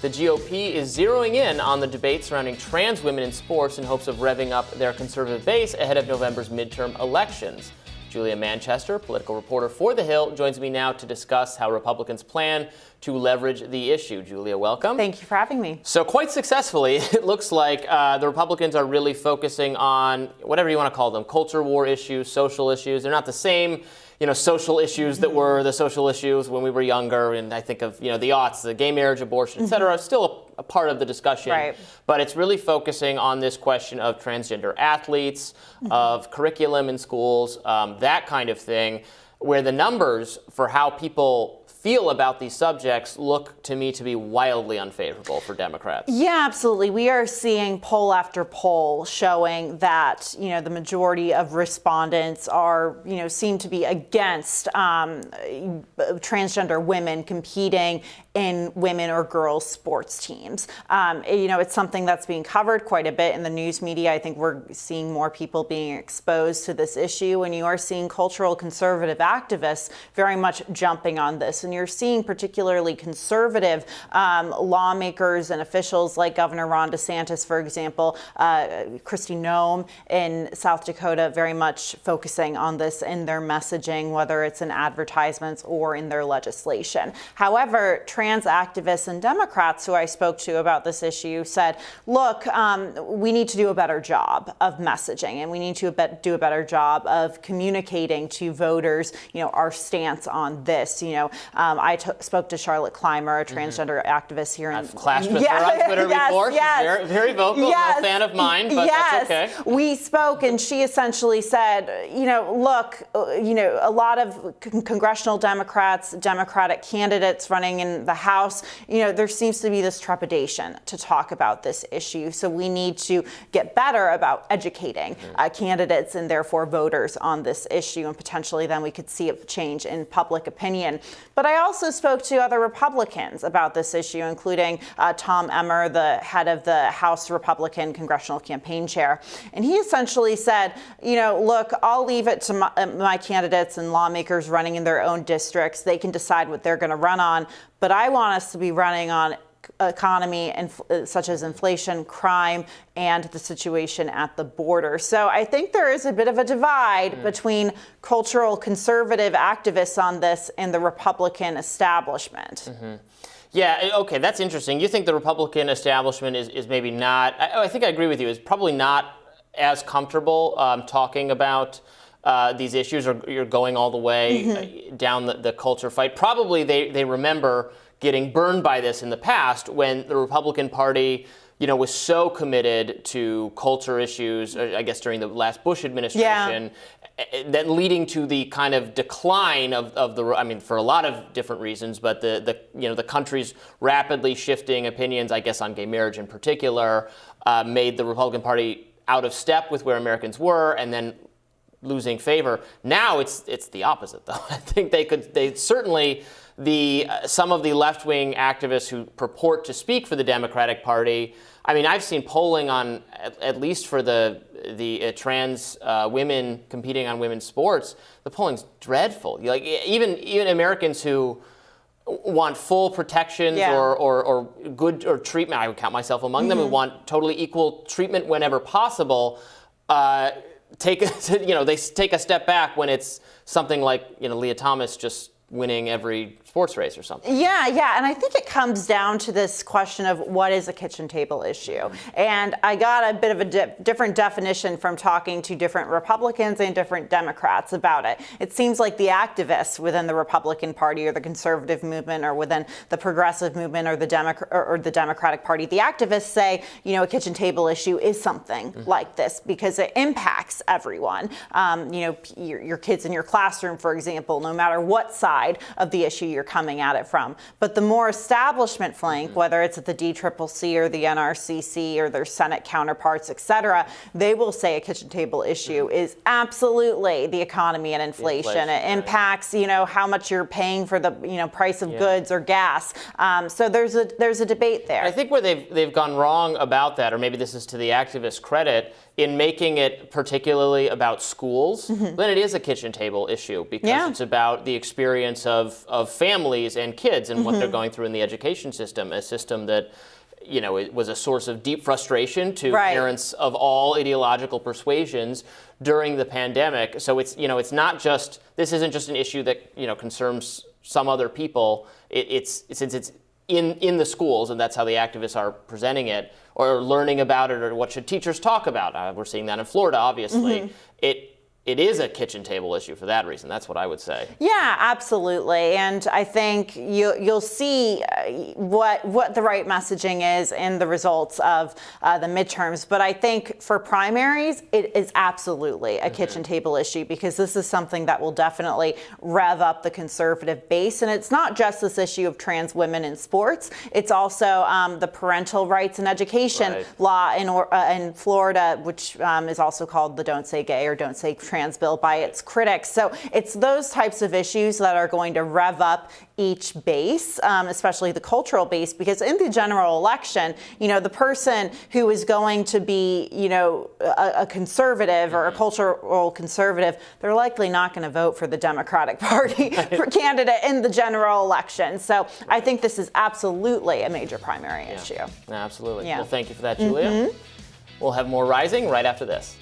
the GOP is zeroing in on the debate surrounding trans women in sports in hopes of revving up their conservative base ahead of November's midterm elections. Julia Manchester, political reporter for The Hill, joins me now to discuss how Republicans plan to leverage the issue. Julia, welcome. Thank you for having me. So quite successfully, it looks like the Republicans are really focusing on whatever you want to call them, culture war issues, social issues. They're not the same, social issues that were the social issues when we were younger. And I think of, the aughts, the gay marriage, abortion, et cetera, still a part of the discussion. Right. But it's really focusing on this question of transgender athletes, of curriculum in schools, that kind of thing, where the numbers for how people feel about these subjects look to me to be wildly unfavorable for Democrats. Yeah, absolutely. We are seeing poll after poll showing that, the majority of respondents are, seem to be against transgender women competing in women or girls sports teams. It's something that's being covered quite a bit in the news media. I think we're seeing more people being exposed to this issue, and you are seeing cultural conservative activists very much jumping on this. And you're seeing particularly conservative lawmakers and officials like Governor Ron DeSantis, for example, Kristi Noem in South Dakota, very much focusing on this in their messaging, whether it's in advertisements or in their legislation. However, trans activists and Democrats who I spoke to about this issue said, look, we need to do a better job of messaging, and we need to do a better job of communicating to voters, our stance on this. I spoke to Charlotte Clymer, a transgender activist here. I've clashed with her on Twitter before. Yes. She's very, very vocal. Yes. No fan of mine, but that's okay. We spoke, and she essentially said, look, a lot of congressional Democrats, Democratic candidates running in the House, there seems to be this trepidation to talk about this issue. So we need to get better about educating candidates and therefore voters on this issue, and potentially then we could see a change in public opinion. But I also spoke to other Republicans about this issue, including Tom Emmer, the head of the House Republican Congressional Campaign Chair. And he essentially said, look, I'll leave it to my candidates and lawmakers running in their own districts. They can decide what they're going to run on. But I want us to be running on economy and such as inflation, crime, and the situation at the border. So I think there is a bit of a divide between cultural conservative activists on this and the Republican establishment. Yeah, okay, that's interesting. You think the Republican establishment is maybe not, I think I agree with you, is probably not as comfortable talking about these issues, or you're going all the way down the culture fight. Probably they remember getting burned by this in the past when the Republican Party, was so committed to culture issues, I guess during the last Bush administration, that leading to the kind of decline of the, for a lot of different reasons, but the country's rapidly shifting opinions, I guess on gay marriage in particular, made the Republican Party out of step with where Americans were, and then losing favor. Now it's the opposite, though. I think some of the left-wing activists who purport to speak for the Democratic Party, I've seen polling on, at least for the trans women competing on women's sports, the polling's dreadful. Even Americans who want full protections or good or treatment, I would count myself among them, who want totally equal treatment whenever possible, they take a step back when it's something like Leah Thomas just winning every sports race or something. Yeah, and I think it comes down to this question of what is a kitchen table issue. And I got a bit of a different definition from talking to different Republicans and different Democrats about it. It seems like the activists within the Republican Party or the conservative movement or within the progressive movement or the Democratic Party, the activists say, a kitchen table issue is something like this because it impacts everyone. Your kids in your classroom, for example, no matter what side of the issue you're coming at it from. But the more establishment flank, whether it's at the DCCC or the NRCC or their Senate counterparts, et cetera, they will say a kitchen table issue is absolutely the economy and inflation. It impacts, how much you're paying for the, price of goods or gas. So there's a debate there. I think where they've gone wrong about that, or maybe this is to the activists' credit, in making it particularly about schools, then it is a kitchen table issue because it's about the experience of families and kids and what they're going through in the education system, a system that it was a source of deep frustration to parents of all ideological persuasions during the pandemic. So it's not just, this isn't just an issue that concerns some other people. Since it's in the schools, and that's how the activists are presenting it, or learning about it, or what should teachers talk about. We're seeing that in Florida, obviously. It is a kitchen table issue for that reason. That's what I would say. Yeah, absolutely. And I think you'll see what the right messaging is in the results of the midterms. But I think for primaries, it is absolutely a kitchen table issue, because this is something that will definitely rev up the conservative base. And it's not just this issue of trans women in sports. It's also the parental rights and education law in Florida, which is also called the Don't Say Gay or Don't Say Trans bill by its critics. So it's those types of issues that are going to rev up each base, especially the cultural base, because in the general election, the person who is going to be, a conservative or a cultural conservative, they're likely not going to vote for the Democratic Party for candidate in the general election. So I think this is absolutely a major primary issue. Absolutely. Yeah. Well, thank you for that, Julia. We'll have more Rising right after this.